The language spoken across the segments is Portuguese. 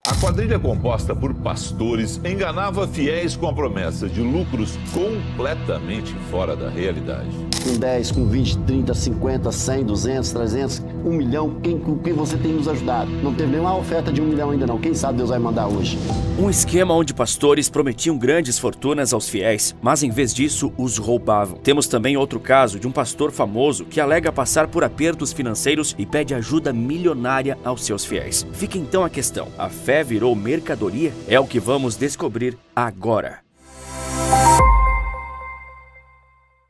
A quadrilha composta por pastores enganava fiéis com a promessa de lucros completamente fora da realidade. Com 10, com 20, 30, 50, 100, 200, 300, 1 milhão, com quem você tem nos ajudado? Não teve nenhuma oferta de 1 milhão ainda não, quem sabe Deus vai mandar hoje. Um esquema onde pastores prometiam grandes fortunas aos fiéis, mas em vez disso os roubavam. Temos também outro caso de um pastor famoso que alega passar por apertos financeiros e pede ajuda milionária aos seus fiéis. Fica então a questão, a fé virou mercadoria? É o que vamos descobrir agora.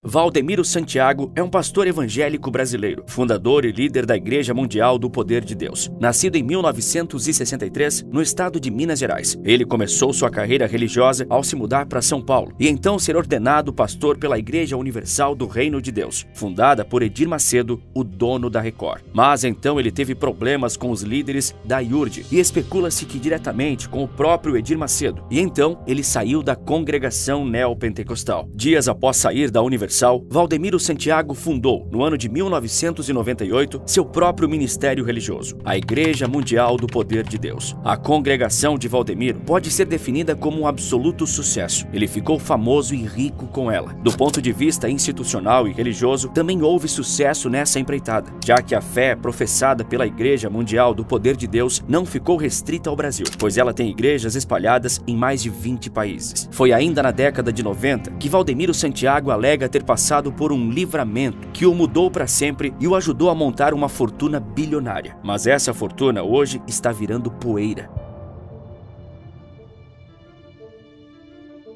Valdemiro Santiago é um pastor evangélico brasileiro, fundador e líder da Igreja Mundial do Poder de Deus. Nascido em 1963, no estado de Minas Gerais, ele começou sua carreira religiosa ao se mudar para São Paulo e então ser ordenado pastor pela Igreja Universal do Reino de Deus, fundada por Edir Macedo, o dono da Record. Mas então ele teve problemas com os líderes da IURD e especula-se que diretamente com o próprio Edir Macedo. E então ele saiu da congregação neopentecostal. Dias após sair da Universal, Valdemiro Santiago fundou, no ano de 1998, seu próprio ministério religioso, a Igreja Mundial do Poder de Deus. A congregação de Valdemiro pode ser definida como um absoluto sucesso. Ele ficou famoso e rico com ela. Do ponto de vista institucional e religioso, também houve sucesso nessa empreitada, já que a fé professada pela Igreja Mundial do Poder de Deus não ficou restrita ao Brasil, pois ela tem igrejas espalhadas em mais de 20 países. Foi ainda na década de 90 que Valdemiro Santiago alega ter passado por um livramento que o mudou para sempre e o ajudou a montar uma fortuna bilionária. Mas essa fortuna hoje está virando poeira.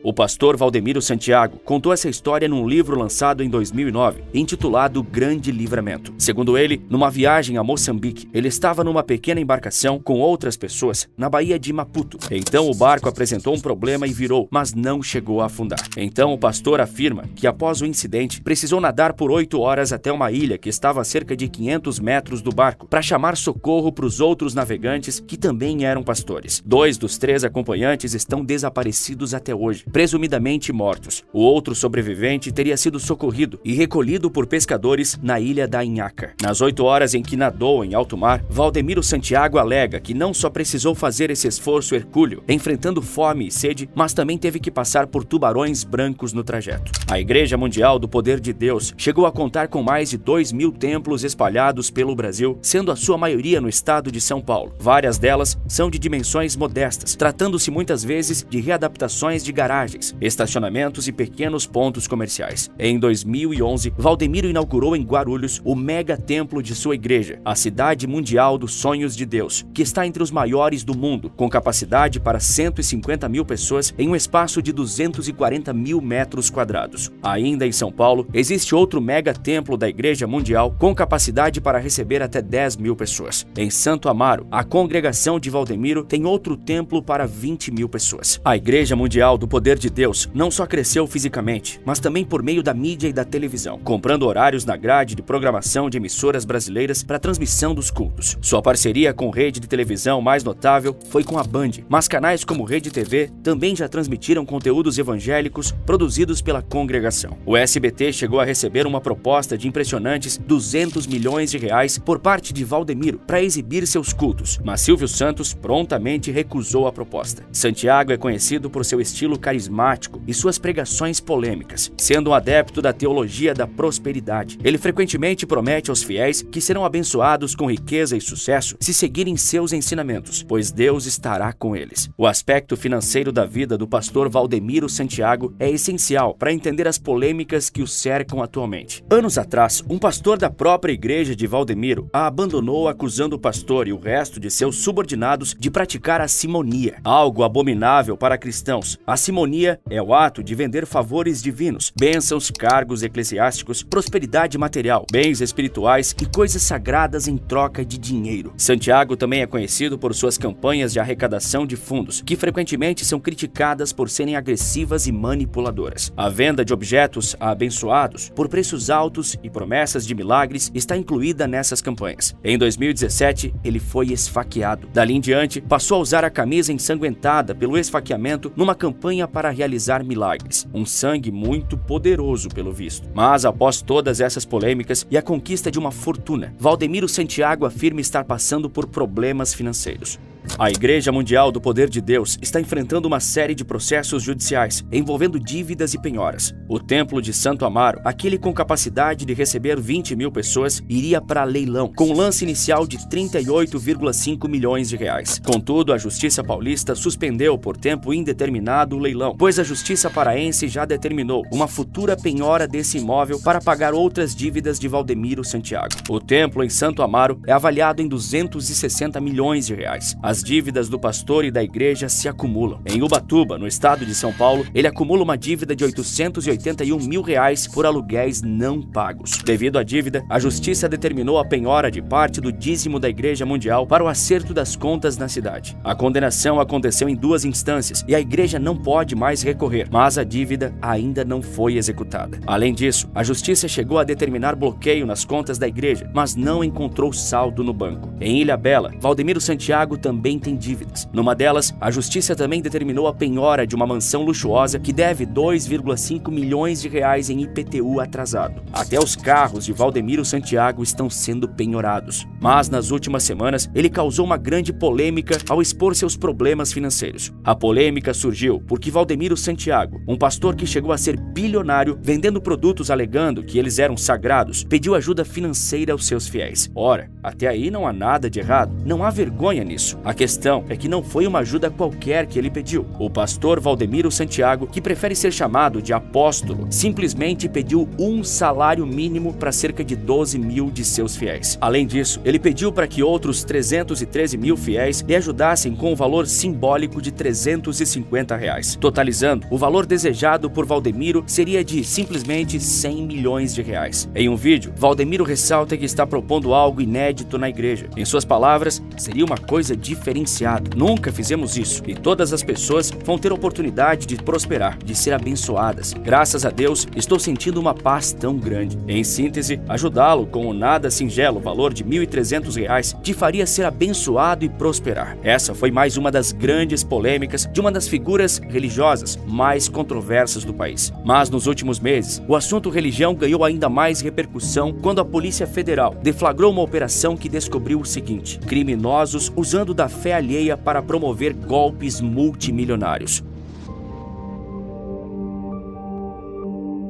O pastor Valdemiro Santiago contou essa história num livro lançado em 2009, intitulado Grande Livramento. Segundo ele, numa viagem a Moçambique, ele estava numa pequena embarcação com outras pessoas na Baía de Maputo. Então o barco apresentou um problema e virou, mas não chegou a afundar. Então o pastor afirma que após o incidente, precisou nadar por 8 horas até uma ilha que estava a cerca de 500 metros do barco para chamar socorro para os outros navegantes que também eram pastores. 2 dos 3 acompanhantes estão desaparecidos até hoje, presumidamente mortos. O outro sobrevivente teria sido socorrido e recolhido por pescadores na ilha da Inhaca. Nas 8 horas em que nadou em alto mar, Valdemiro Santiago alega que não só precisou fazer esse esforço hercúleo, enfrentando fome e sede, mas também teve que passar por tubarões brancos no trajeto. A Igreja Mundial do Poder de Deus chegou a contar com mais de 2.000 templos espalhados pelo Brasil, sendo a sua maioria no estado de São Paulo. Várias delas são de dimensões modestas, tratando-se muitas vezes de readaptações de garagens, estacionamentos e pequenos pontos comerciais. Em 2011, Valdemiro inaugurou em Guarulhos o mega templo de sua igreja, a Cidade Mundial dos Sonhos de Deus, que está entre os maiores do mundo, com capacidade para 150 mil pessoas em um espaço de 240 mil metros quadrados. Ainda em São Paulo, existe outro mega templo da Igreja Mundial com capacidade para receber até 10 mil pessoas. Em Santo Amaro, a congregação de Valdemiro tem outro templo para 20 mil pessoas. A Igreja Mundial do Poder de Deus não só cresceu fisicamente, mas também por meio da mídia e da televisão, comprando horários na grade de programação de emissoras brasileiras para transmissão dos cultos. Sua parceria com rede de televisão mais notável foi com a Band, mas canais como Rede TV também já transmitiram conteúdos evangélicos produzidos pela congregação. O SBT chegou a receber uma proposta de impressionantes 200 milhões de reais por parte de Valdemiro para exibir seus cultos, mas Silvio Santos prontamente recusou a proposta. Santiago é conhecido por seu estilo carismático e suas pregações polêmicas, sendo um adepto da teologia da prosperidade. Ele frequentemente promete aos fiéis que serão abençoados com riqueza e sucesso se seguirem seus ensinamentos, pois Deus estará com eles. O aspecto financeiro da vida do pastor Valdemiro Santiago é essencial para entender as polêmicas que o cercam atualmente. Anos atrás, um pastor da própria igreja de Valdemiro a abandonou acusando o pastor e o resto de seus subordinados de praticar a simonia, algo abominável para cristãos. A simonia é o ato de vender favores divinos, bênçãos, cargos eclesiásticos, prosperidade material, bens espirituais e coisas sagradas em troca de dinheiro. Santiago também é conhecido por suas campanhas de arrecadação de fundos, que frequentemente são criticadas por serem agressivas e manipuladoras. A venda de objetos a abençoados por preços altos e promessas de milagres está incluída nessas campanhas. Em 2017, ele foi esfaqueado. Dali em diante, passou a usar a camisa ensanguentada pelo esfaqueamento numa campanha para realizar milagres. Um sangue muito poderoso, pelo visto. Mas após todas essas polêmicas e a conquista de uma fortuna, Valdemiro Santiago afirma estar passando por problemas financeiros. A Igreja Mundial do Poder de Deus está enfrentando uma série de processos judiciais envolvendo dívidas e penhoras. O Templo de Santo Amaro, aquele com capacidade de receber 20 mil pessoas, iria para leilão, com um lance inicial de 38,5 milhões de reais. Contudo, a Justiça Paulista suspendeu por tempo indeterminado o leilão, pois a Justiça Paraense já determinou uma futura penhora desse imóvel para pagar outras dívidas de Valdemiro Santiago. O templo em Santo Amaro é avaliado em 260 milhões de reais. As dívidas do pastor e da igreja se acumulam. Em Ubatuba, no estado de São Paulo, ele acumula uma dívida de 881 mil reais por aluguéis não pagos. Devido à dívida, a justiça determinou a penhora de parte do dízimo da Igreja Mundial para o acerto das contas na cidade. A condenação aconteceu em 2 instâncias e a igreja não pode mais recorrer, mas a dívida ainda não foi executada. Além disso, a justiça chegou a determinar bloqueio nas contas da igreja, mas não encontrou saldo no banco. Em Ilhabela, Valdemiro Santiago também tem dívidas. Numa delas, a justiça também determinou a penhora de uma mansão luxuosa que deve 2,5 milhões de reais em IPTU atrasado. Até os carros de Valdemiro Santiago estão sendo penhorados. Mas nas últimas semanas, ele causou uma grande polêmica ao expor seus problemas financeiros. A polêmica surgiu porque Valdemiro Santiago, um pastor que chegou a ser bilionário vendendo produtos alegando que eles eram sagrados, pediu ajuda financeira aos seus fiéis. Ora, até aí não há nada de errado, não há vergonha nisso. A questão é que não foi uma ajuda qualquer que ele pediu. O pastor Valdemiro Santiago, que prefere ser chamado de apóstolo, simplesmente pediu um salário mínimo para cerca de 12 mil de seus fiéis. Além disso, ele pediu para que outros 313 mil fiéis lhe ajudassem com o valor simbólico de 350 reais. Totalizando, o valor desejado por Valdemiro seria de simplesmente 100 milhões de reais. Em um vídeo, Valdemiro ressalta que está propondo algo inédito na igreja. Em suas palavras, seria uma coisa diferenciada. Nunca fizemos isso e todas as pessoas vão ter oportunidade de prosperar, de ser abençoadas. Graças a Deus, estou sentindo uma paz tão grande. Em síntese, ajudá-lo com o nada singelo valor de R$ 1.300 te faria ser abençoado e prosperar. Essa foi mais uma das grandes polêmicas de uma das figuras religiosas mais controversas do país. Mas nos últimos meses, o assunto religião ganhou ainda mais repercussão quando a Polícia Federal deflagrou uma operação que descobriu o seguinte: criminosos usando da fé alheia para promover golpes multimilionários.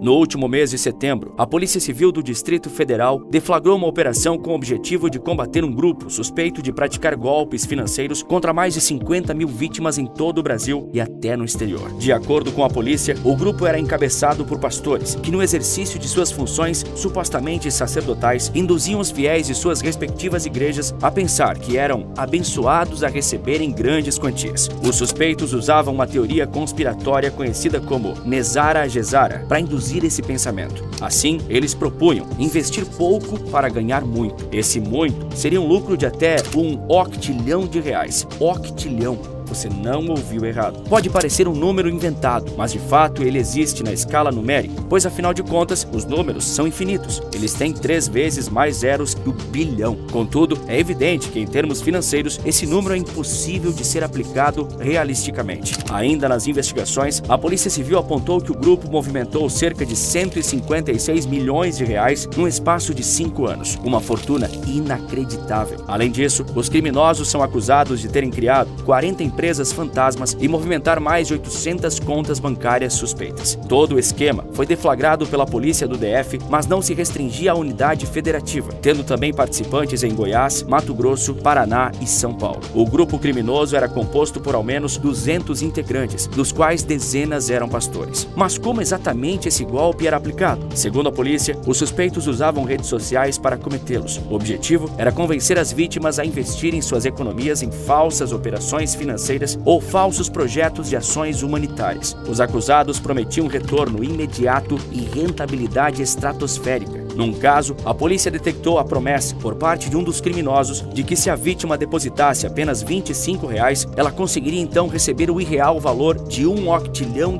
No último mês de setembro, a Polícia Civil do Distrito Federal deflagrou uma operação com o objetivo de combater um grupo suspeito de praticar golpes financeiros contra mais de 50 mil vítimas em todo o Brasil e até no exterior. De acordo com a polícia, o grupo era encabeçado por pastores que, no exercício de suas funções supostamente sacerdotais, induziam os fiéis de suas respectivas igrejas a pensar que eram abençoados a receberem grandes quantias. Os suspeitos usavam uma teoria conspiratória conhecida como Nezara Gesara para induzir esse pensamento. Assim, eles propunham investir pouco para ganhar muito. Esse muito seria um lucro de até R$1 octilhão. Octilhão. Você não ouviu errado. Pode parecer um número inventado, mas de fato ele existe na escala numérica, pois afinal de contas, os números são infinitos. Eles têm 3 vezes mais zeros que o bilhão. Contudo, é evidente que em termos financeiros, esse número é impossível de ser aplicado realisticamente. Ainda nas investigações, a Polícia Civil apontou que o grupo movimentou cerca de 156 milhões de reais num espaço de 5 anos. Uma fortuna inacreditável. Além disso, os criminosos são acusados de terem criado 40 empresas fantasmas e movimentar mais de 800 contas bancárias suspeitas. Todo o esquema foi deflagrado pela polícia do DF, mas não se restringia à unidade federativa, tendo também participantes em Goiás, Mato Grosso, Paraná e São Paulo. O grupo criminoso era composto por ao menos 200 integrantes, dos quais dezenas eram pastores. Mas como exatamente esse golpe era aplicado? Segundo a polícia, os suspeitos usavam redes sociais para cometê-los. O objetivo era convencer as vítimas a investirem suas economias em falsas operações financeiras ou falsos projetos de ações humanitárias. Os acusados prometiam retorno imediato e rentabilidade estratosférica. Num caso, a polícia detectou a promessa por parte de um dos criminosos de que se a vítima depositasse apenas R$25, ela conseguiria então receber o irreal valor de R$1 octilhão.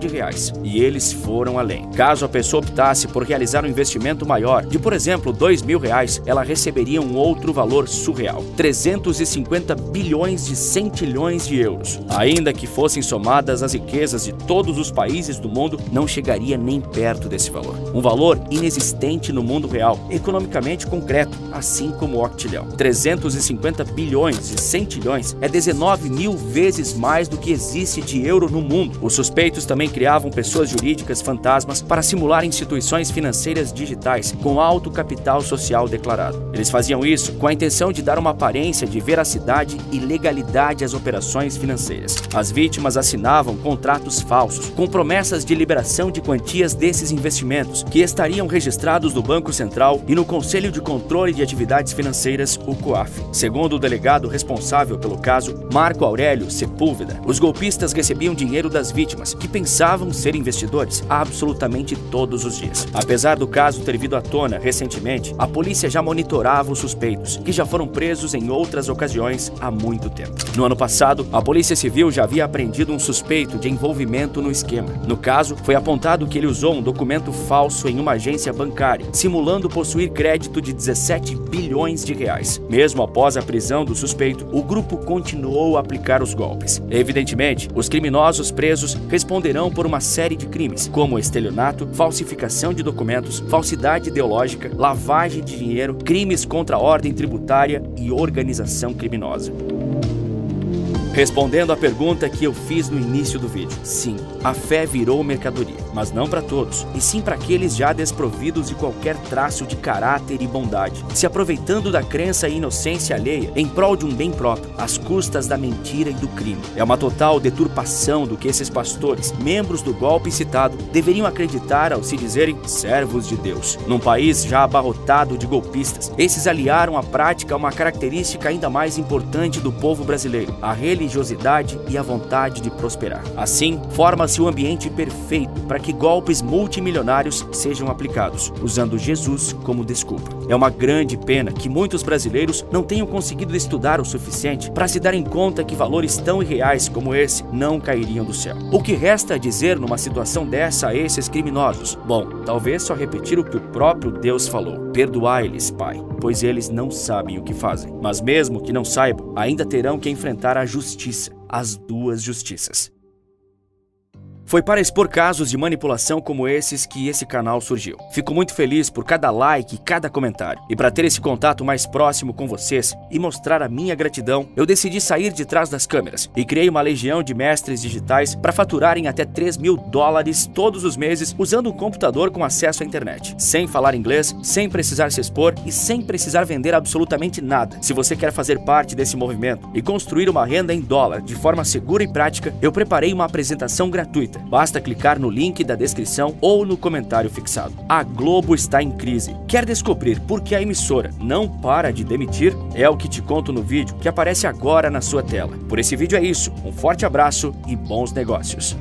E eles foram além. Caso a pessoa optasse por realizar um investimento maior, de por exemplo R$2.000, ela receberia um outro valor surreal: 350 bilhões de centilhões de euros. Ainda que fossem somadas as riquezas de todos os países do mundo, não chegaria nem perto desse valor. Um valor inexistente no mundo real, economicamente concreto, assim como o octilhão. 350 bilhões e 100 trilhões é 19 mil vezes mais do que existe de euro no mundo. Os suspeitos também criavam pessoas jurídicas fantasmas para simular instituições financeiras digitais com alto capital social declarado. Eles faziam isso com a intenção de dar uma aparência de veracidade e legalidade às operações financeiras. As vítimas assinavam contratos falsos, com promessas de liberação de quantias desses investimentos, que estariam registrados no Banco Central e no Conselho de Controle de Atividades Financeiras, o COAF. Segundo o delegado responsável pelo caso, Marco Aurélio Sepúlveda, os golpistas recebiam dinheiro das vítimas, que pensavam ser investidores, absolutamente todos os dias. Apesar do caso ter vindo à tona recentemente, a polícia já monitorava os suspeitos, que já foram presos em outras ocasiões há muito tempo. No ano passado, a Polícia Civil já havia apreendido um suspeito de envolvimento no esquema. No caso, foi apontado que ele usou um documento falso em uma agência bancária, simulando possuir crédito de 17 bilhões de reais. Mesmo após a prisão do suspeito, o grupo continuou a aplicar os golpes. Evidentemente, os criminosos presos responderão por uma série de crimes, como estelionato, falsificação de documentos, falsidade ideológica, lavagem de dinheiro, crimes contra a ordem tributária e organização criminosa. Respondendo à pergunta que eu fiz no início do vídeo, sim, a fé virou mercadoria, mas não para todos, e sim para aqueles já desprovidos de qualquer traço de caráter e bondade, se aproveitando da crença e inocência alheia em prol de um bem próprio, às custas da mentira e do crime. É uma total deturpação do que esses pastores, membros do golpe citado, deveriam acreditar ao se dizerem servos de Deus. Num país já abarrotado de golpistas, esses aliaram à prática uma característica ainda mais importante do povo brasileiro, a religiosidade e a vontade de prosperar. Assim, forma-se o ambiente perfeito para que golpes multimilionários sejam aplicados, usando Jesus como desculpa. É uma grande pena que muitos brasileiros não tenham conseguido estudar o suficiente para se darem conta que valores tão irreais como esse não cairiam do céu. O que resta a dizer numa situação dessa a esses criminosos? Bom, talvez só repetir o que o próprio Deus falou: perdoai-lhes, Pai, pois eles não sabem o que fazem. Mas mesmo que não saibam, ainda terão que enfrentar a justiça, as duas justiças. Foi para expor casos de manipulação como esses que esse canal surgiu. Fico muito feliz por cada like e cada comentário. E para ter esse contato mais próximo com vocês e mostrar a minha gratidão, eu decidi sair de trás das câmeras e criei uma legião de mestres digitais para faturarem até $3.000 todos os meses usando um computador com acesso à internet. Sem falar inglês, sem precisar se expor e sem precisar vender absolutamente nada. Se você quer fazer parte desse movimento e construir uma renda em dólar de forma segura e prática, eu preparei uma apresentação gratuita. Basta clicar no link da descrição ou no comentário fixado. A Globo está em crise. Quer descobrir por que a emissora não para de demitir? É o que te conto no vídeo que aparece agora na sua tela. Por esse vídeo é isso. Um forte abraço e bons negócios.